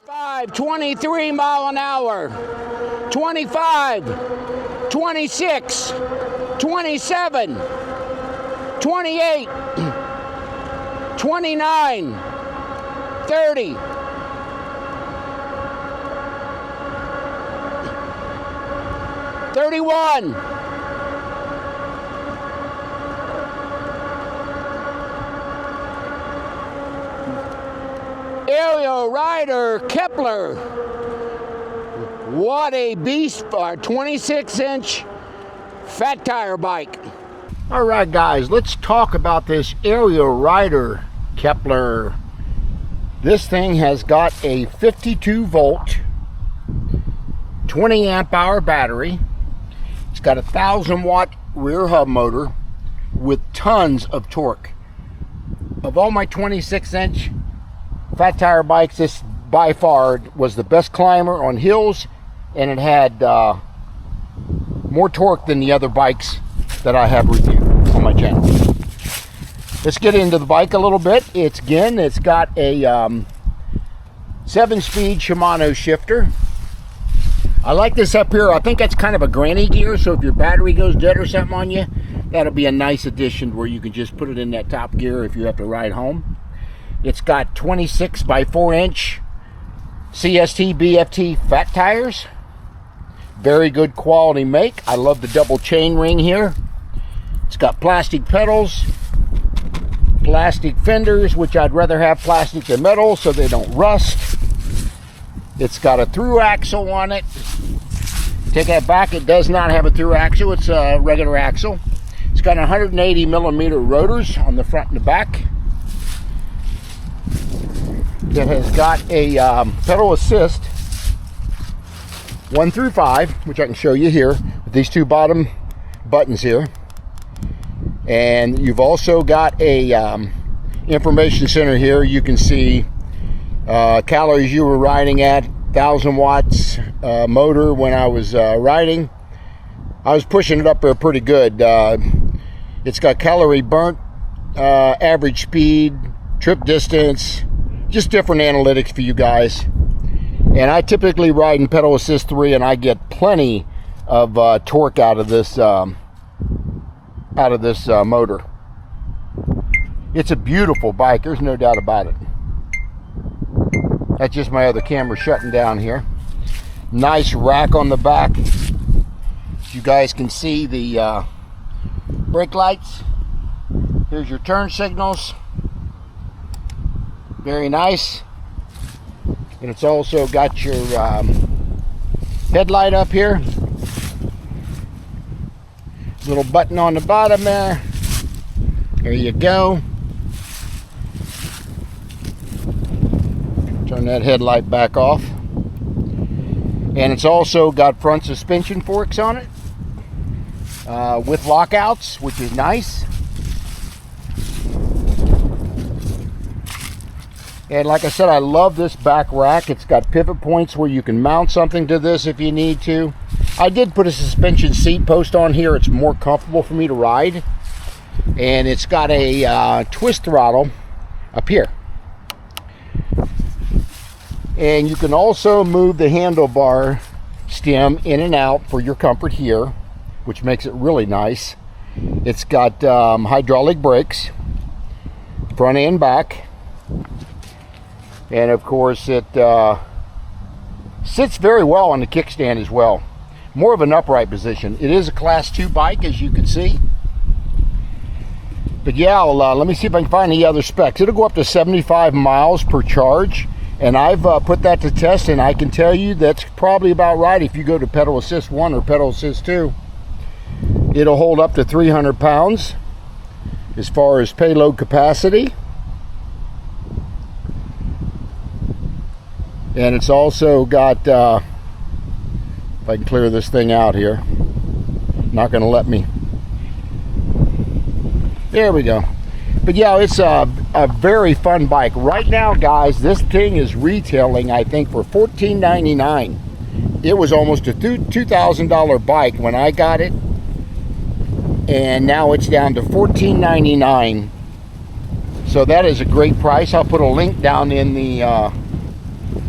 5, 23 mile an hour, 25, 26, 27, 28, 29, 30, 31, 'Kepler. What a beast for a 26-inch fat tire bike. All right, guys, let's talk about this Aerial Rider Kepler. This thing has got a 52 volt, 20 amp hour battery. It's got a 1,000 watt rear hub motor with tons of torque. Of all my 26-inch fat tire bikes, this by far was the best climber on hills, and it had more torque than the other bikes that I have reviewed on my channel. Let's get into the bike a little bit. It's got a 7-speed Shimano shifter. I like this up here. I think that's kind of a granny gear, so if your battery goes dead or something on you, that'll be a nice addition where you can just put it in that top gear if you have to ride home. It's got 26 by 4 inch CST BFT fat tires. Very good quality make. I love the double chain ring here. It's got plastic pedals, plastic fenders, which I'd rather have plastic than metal so they don't rust. It's got a through axle on it. Take that back, it does not have a through axle, it's a regular axle. It's got 180 millimeter rotors on the front and the back. It has got a pedal assist 1 through 5, which I can show you here with these two bottom buttons here. And you've also got a information center here. You can see calories you were riding at, 1,000 watts motor when I was riding. I was pushing it up there pretty good. It's got calorie burnt, average speed, trip distance, just different analytics for you guys. And I typically ride in pedal assist 3, and I get plenty of torque out of this motor. It's a beautiful bike, there's no doubt about it. That's just my other camera shutting down here. Nice rack on the back. You guys can see the brake lights. Here's your turn signals. Very nice. And it's also got your headlight up here. Little button on the bottom there. There you go. Turn that headlight back off. And it's also got front suspension forks on it with lockouts, which is nice. And like I said, I love this back rack. It's got pivot points where you can mount something to this if you need to. I did put a suspension seat post on here. It's more comfortable for me to ride. And it's got a twist throttle up here. And you can also move the handlebar stem in and out for your comfort here, which makes it really nice. It's got hydraulic brakes, front and back. And of course it sits very well on the kickstand as well. More of an upright position. It is a class 2 bike, as you can see. But yeah, let me see if I can find any other specs. It'll go up to 75 miles per charge. And I've put that to test, and I can tell you that's probably about right if you go to pedal assist 1 or pedal assist 2. It'll hold up to 300 pounds as far as payload capacity. And it's also got, if I can clear this thing out here, not going to let me. There we go. But yeah, it's a very fun bike. Right now, guys, this thing is retailing, I think, for $14.99. It was almost a $2,000 bike when I got it. And now it's down to $14.99. So that is a great price. I'll put a link down in the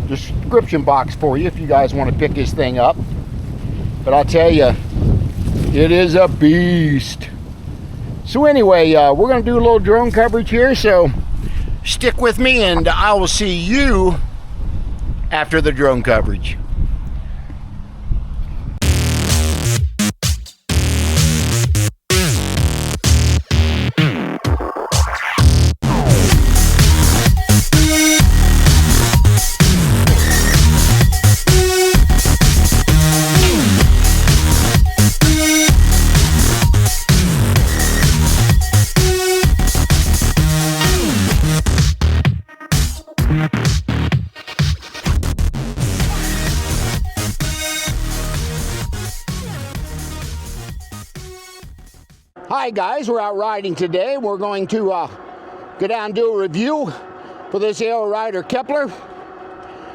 description box for you if you guys want to pick this thing up. But I'll tell you, it is a beast. So anyway, we're going to do a little drone coverage here, so stick with me and I will see you after the drone coverage. Hi guys, we're out riding today. We're going to go down and do a review for this Aero Rider Kepler.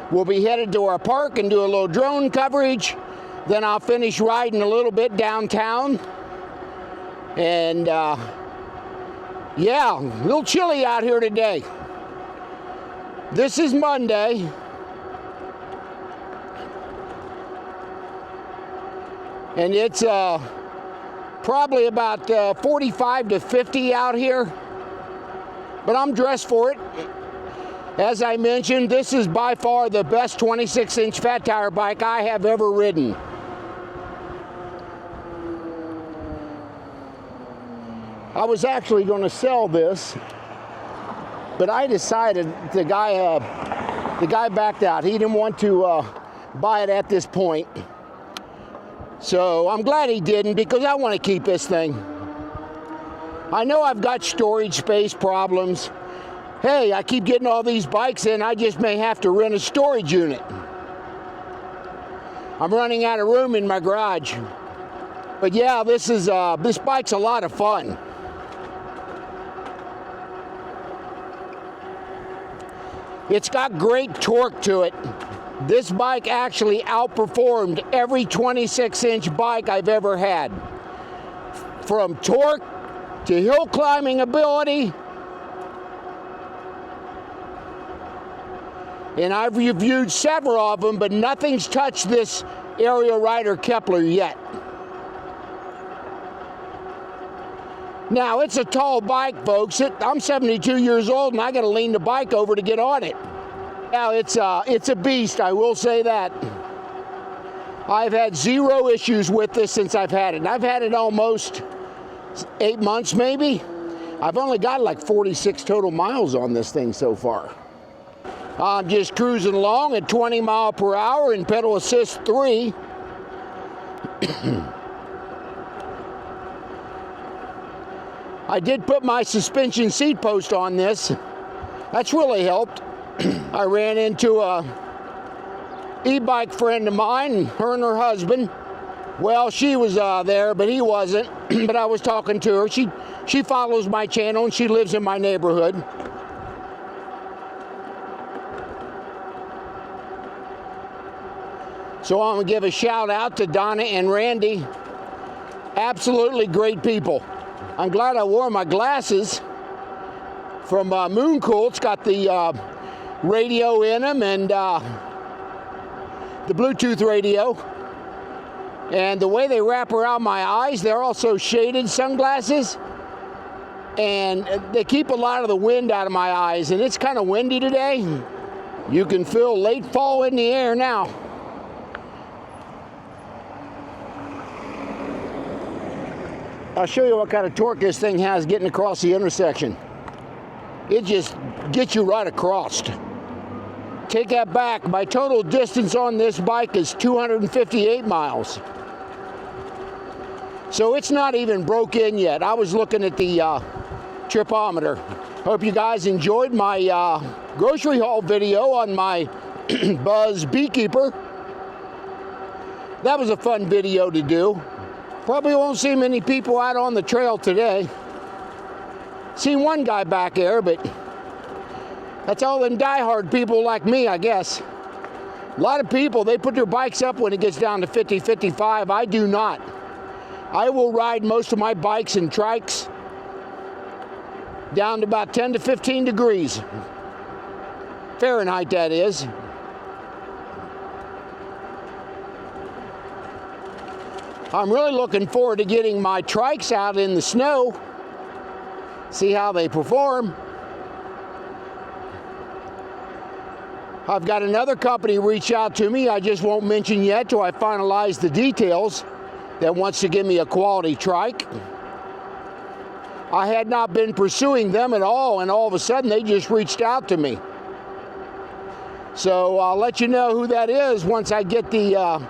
We'll be headed to our park and do a little drone coverage. Then I'll finish riding a little bit downtown. And yeah, a little chilly out here today. This is Monday. And it's probably about 45 to 50 out here, but I'm dressed for it. As I mentioned, this is by far the best 26-inch fat tire bike I have ever ridden. I was actually going to sell this, but I decided the guy backed out. He didn't want to buy it at this point. So I'm glad he didn't, because I want to keep this thing. I know I've got storage space problems. Hey, I keep getting all these bikes in, I just may have to rent a storage unit. I'm running out of room in my garage. But yeah, this bike's a lot of fun. It's got great torque to it. This bike actually outperformed every 26-inch bike I've ever had. From torque to hill climbing ability. And I've reviewed several of them, but nothing's touched this Aero Rider Kepler yet. Now, it's a tall bike, folks. I'm 72 years old and I gotta lean the bike over to get on it. Now, it's a beast, I will say that. I've had zero issues with this since I've had it. And I've had it almost 8 months, maybe. I've only got like 46 total miles on this thing so far. I'm just cruising along at 20 miles per hour in pedal assist 3. I did put my suspension seat post on this. That's really helped. I ran into a e-bike friend of mine, her and her husband. Well, she was there, but he wasn't. But I was talking to her. She follows my channel and she lives in my neighborhood. So I'm gonna give a shout out to Donna and Randy. Absolutely great people. I'm glad I wore my glasses from Moon Cool. It's got the radio in them and the Bluetooth radio. And the way they wrap around my eyes, they're also shaded sunglasses. And they keep a lot of the wind out of my eyes. And it's kind of windy today. You can feel late fall in the air now. I'll show you what kind of torque this thing has getting across the intersection. It just gets you right across. Take that back. My total distance on this bike is 258 miles. So it's not even broke in yet. I was looking at the tripometer. Hope you guys enjoyed my grocery haul video on my Buzz Beekeeper. That was a fun video to do. Probably won't see many people out on the trail today. Seen one guy back there, but that's all them diehard people like me, I guess. A lot of people, they put their bikes up when it gets down to 50, 55. I do not. I will ride most of my bikes and trikes down to about 10 to 15 degrees. Fahrenheit, that is. I'm really looking forward to getting my trikes out in the snow, see how they perform. I've got another company reach out to me, I just won't mention yet till I finalize the details, that wants to give me a quality trike. I had not been pursuing them at all, and all of a sudden they just reached out to me. So I'll let you know who that is once I get the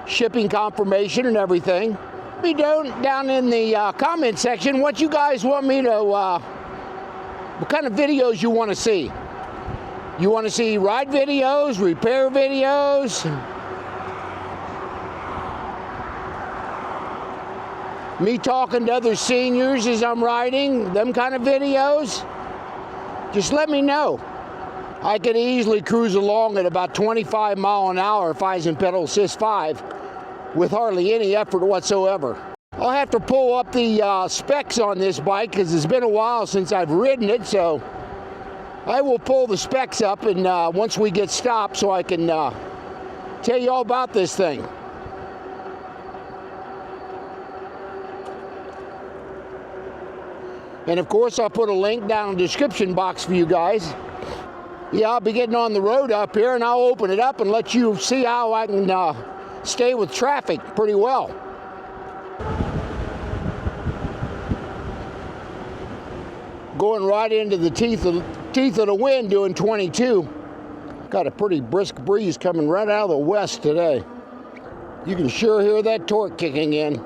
shipping confirmation and everything. Be down in the comment section what you guys want me to, what kind of videos you want to see. You want to see ride videos, repair videos, me talking to other seniors as I'm riding, them kind of videos? Just let me know. I could easily cruise along at about 25 miles an hour if I was in pedal assist 5 with hardly any effort whatsoever. I'll have to pull up the specs on this bike because it's been a while since I've ridden it, so I will pull the specs up and once we get stopped so I can tell you all about this thing. And of course I'll put a link down in the description box for you guys. Yeah, I'll be getting on the road up here and I'll open it up and let you see how I can stay with traffic pretty well. Going right into the teeth of the wind doing 22. Got a pretty brisk breeze coming right out of the west today. You can sure hear that torque kicking in.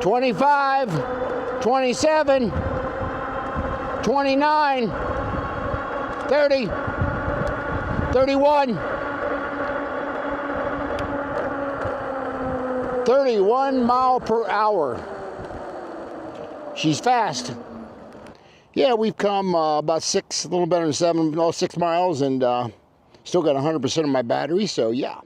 25, 27, 29, 30, 31, 31 mile per hour. She's fast. Yeah, we've come about 6, a little better than 6 miles, and still got 100% of my battery, so yeah.